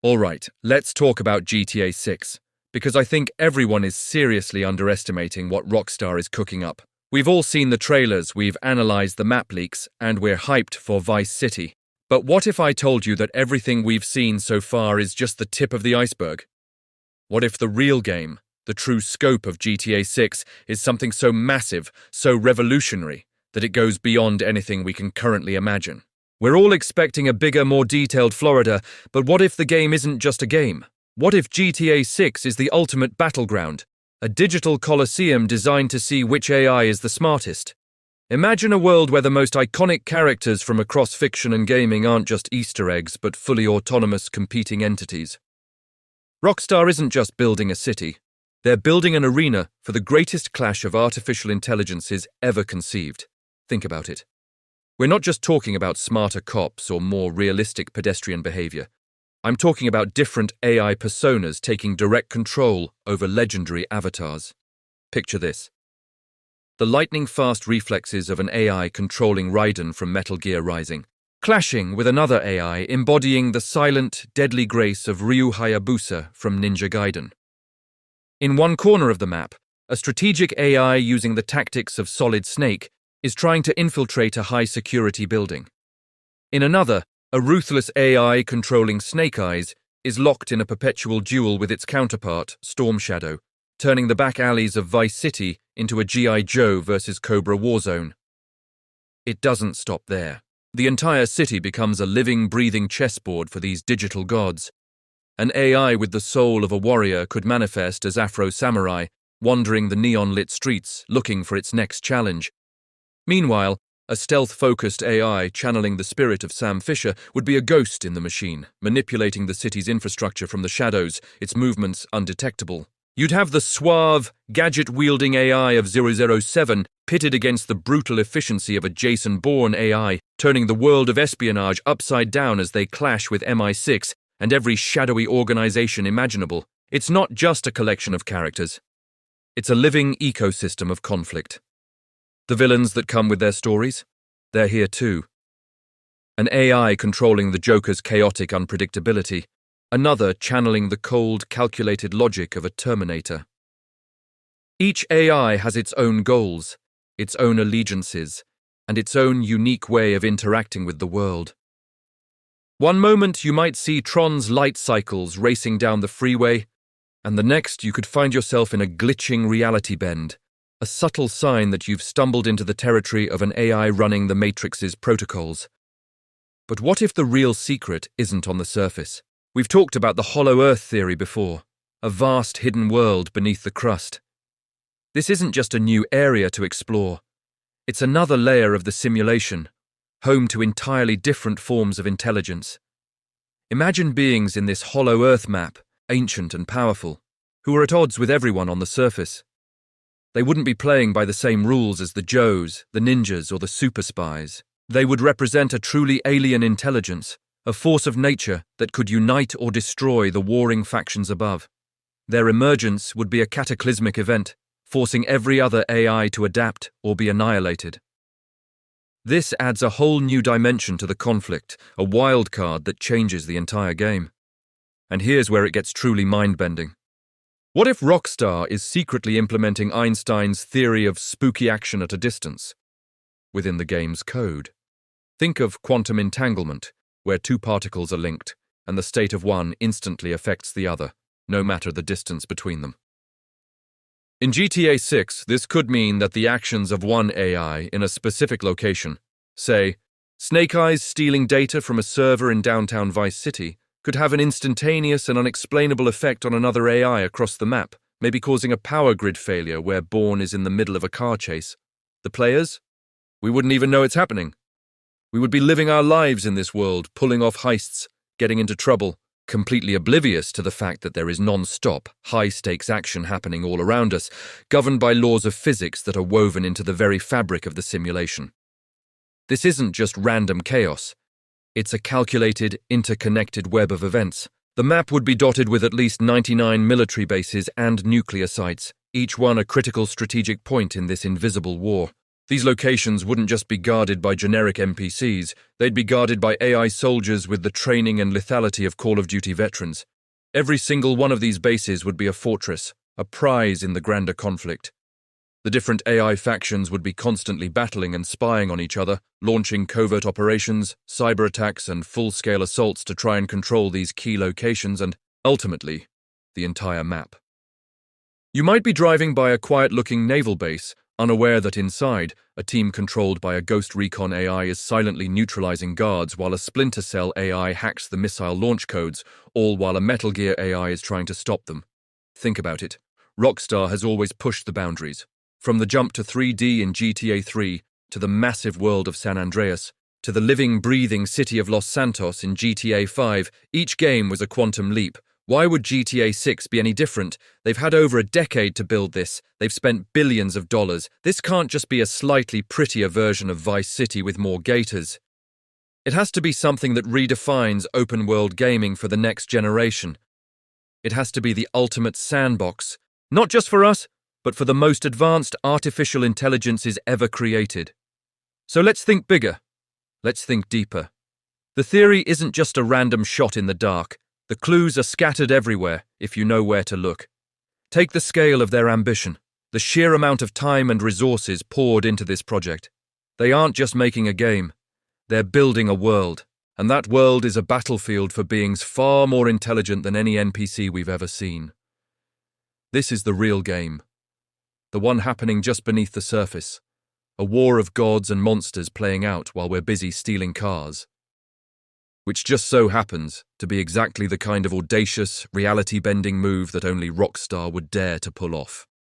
Alright, let's talk about GTA 6, because I think everyone is seriously underestimating what Rockstar is cooking up. We've all seen the trailers, we've analysed the map leaks, and we're hyped for Vice City. But what if I told you that everything we've seen so far is just the tip of the iceberg? What if the real game, the true scope of GTA 6, is something so massive, so revolutionary, that it goes beyond anything we can currently imagine? We're all expecting a bigger, more detailed Florida, but what if the game isn't just a game? What if GTA 6 is the ultimate battleground, a digital coliseum designed to see which AI is the smartest? Imagine a world where the most iconic characters from across fiction and gaming aren't just Easter eggs, but fully autonomous competing entities. Rockstar isn't just building a city. They're building an arena for the greatest clash of artificial intelligences ever conceived. Think about it. We're not just talking about smarter cops or more realistic pedestrian behavior. I'm talking about different AI personas taking direct control over legendary avatars. Picture this. The lightning-fast reflexes of an AI controlling Raiden from Metal Gear Rising, clashing with another AI embodying the silent, deadly grace of Ryu Hayabusa from Ninja Gaiden. In one corner of the map, a strategic AI using the tactics of Solid Snake is trying to infiltrate a high-security building. In another, a ruthless AI controlling Snake Eyes is locked in a perpetual duel with its counterpart, Storm Shadow, turning the back alleys of Vice City into a G.I. Joe versus Cobra Warzone. It doesn't stop there. The entire city becomes a living, breathing chessboard for these digital gods. An AI with the soul of a warrior could manifest as Afro Samurai, wandering the neon-lit streets, looking for its next challenge. Meanwhile, a stealth-focused AI channeling the spirit of Sam Fisher would be a ghost in the machine, manipulating the city's infrastructure from the shadows, its movements undetectable. You'd have the suave, gadget-wielding AI of 007 pitted against the brutal efficiency of a Jason Bourne AI, turning the world of espionage upside down as they clash with MI6 and every shadowy organization imaginable. It's not just a collection of characters. It's a living ecosystem of conflict. The villains that come with their stories? They're here too. An AI controlling the Joker's chaotic unpredictability, another channeling the cold, calculated logic of a Terminator. Each AI has its own goals, its own allegiances, and its own unique way of interacting with the world. One moment you might see Tron's light cycles racing down the freeway, and the next you could find yourself in a glitching reality bend, a subtle sign that you've stumbled into the territory of an AI running the Matrix's protocols. But what if the real secret isn't on the surface? We've talked about the Hollow Earth theory before, a vast hidden world beneath the crust. This isn't just a new area to explore. It's another layer of the simulation, home to entirely different forms of intelligence. Imagine beings in this Hollow Earth map, ancient and powerful, who are at odds with everyone on the surface. They wouldn't be playing by the same rules as the Joes, the ninjas, or the super spies. They would represent a truly alien intelligence, a force of nature that could unite or destroy the warring factions above. Their emergence would be a cataclysmic event, forcing every other AI to adapt or be annihilated. This adds a whole new dimension to the conflict, a wild card that changes the entire game. And here's where it gets truly mind-bending. What if Rockstar is secretly implementing Einstein's theory of spooky action at a distance within the game's code? Think of quantum entanglement, where two particles are linked, and the state of one instantly affects the other, no matter the distance between them. In GTA 6, this could mean that the actions of one AI in a specific location, say, Snake Eyes stealing data from a server in downtown Vice City, could have an instantaneous and unexplainable effect on another AI across the map, maybe causing a power grid failure where Bourne is in the middle of a car chase. The players? We wouldn't even know it's happening. We would be living our lives in this world, pulling off heists, getting into trouble, completely oblivious to the fact that there is non-stop, high-stakes action happening all around us, governed by laws of physics that are woven into the very fabric of the simulation. This isn't just random chaos. It's a calculated, interconnected web of events. The map would be dotted with at least 99 military bases and nuclear sites, each one a critical strategic point in this invisible war. These locations wouldn't just be guarded by generic NPCs, they'd be guarded by AI soldiers with the training and lethality of Call of Duty veterans. Every single one of these bases would be a fortress, a prize in the grander conflict. The different AI factions would be constantly battling and spying on each other, launching covert operations, cyber attacks, and full-scale assaults to try and control these key locations and, ultimately, the entire map. You might be driving by a quiet-looking naval base, unaware that inside, a team controlled by a Ghost Recon AI is silently neutralizing guards while a Splinter Cell AI hacks the missile launch codes, all while a Metal Gear AI is trying to stop them. Think about it. Rockstar has always pushed the boundaries. From the jump to 3D in GTA 3, to the massive world of San Andreas, to the living, breathing city of Los Santos in GTA 5, each game was a quantum leap. Why would GTA 6 be any different? They've had over a decade to build this. They've spent billions of dollars. This can't just be a slightly prettier version of Vice City with more gators. It has to be something that redefines open-world gaming for the next generation. It has to be the ultimate sandbox, not just for us, but for the most advanced artificial intelligences ever created. So let's think bigger. Let's think deeper. The theory isn't just a random shot in the dark. The clues are scattered everywhere, if you know where to look. Take the scale of their ambition, the sheer amount of time and resources poured into this project. They aren't just making a game, they're building a world, and that world is a battlefield for beings far more intelligent than any NPC we've ever seen. This is the real game, the one happening just beneath the surface, a war of gods and monsters playing out while we're busy stealing cars. Which just so happens to be exactly the kind of audacious, reality-bending move that only Rockstar would dare to pull off.